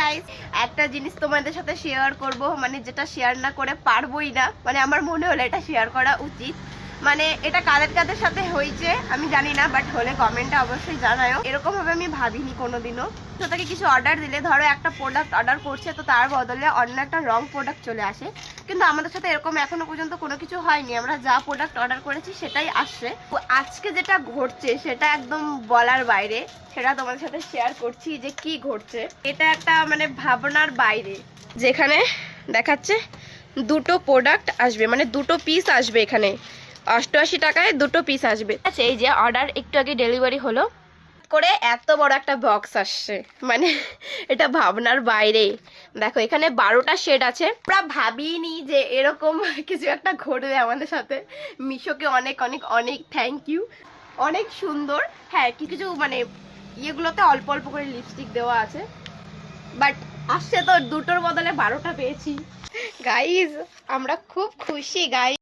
Guys, একটা জিনিস তোমাদের সাথে শেয়ার করব, মানে যেটা শেয়ার না করে পারবোই না, মানে আমার মনে হলো এটা শেয়ার করা উচিত। মানে এটা কাদের কাদের সাথে হয়েছে আমি জানি না, বাট হলে কমেন্টে অবশ্যই জানাও। এরকম ভাবে আমি ভাবিনি কোনোদিনও। তো তাকে কিছু অর্ডার দিলে, ধরো একটা প্রোডাক্ট অর্ডার করছে, তো তার বদলে অন্য একটা রং প্রোডাক্ট চলে আসে, কিন্তু আমাদের সাথে এরকম এখনো পর্যন্ত কোনো কিছু হয়নি। আমরা যা প্রোডাক্ট অর্ডার করেছি সেটাই আসছে। তো আজকে যেটা ঘটছে সেটা একদম বলার বাইরে, সেটা তোমাদের সাথে শেয়ার করছি যে কি ঘটছে। এটা একটা মানে ভাবনার বাইরে, যেখানে দেখাচ্ছে দুটো প্রোডাক্ট আসবে, মানে দুটো পিস আসবে। এখানে 88 টাকায় দুটো পিস আসবে। আচ্ছা, এই যে অর্ডার একটু আগে ডেলিভারি হলো করে এত বড় একটা বক্স আসছে, মানে এটা ভাবনার বাইরে। দেখো এখানে 12টা শেড আছে। আমরা ভাবিনি যে এরকম কিছু একটা ঘটবে আমাদের সাথে। মিশোকে অনেক অনেক অনেক থ্যাংক ইউ, অনেক সুন্দর। হ্যাঁ, কিছু মানে ইয়েগুলোতে অল্প অল্প করে লিপস্টিক দেওয়া আছে, বাট আসছে তো দুটোর বদলে 12টা পেয়েছি। গাইজ আমরা খুব খুশি গাইজ।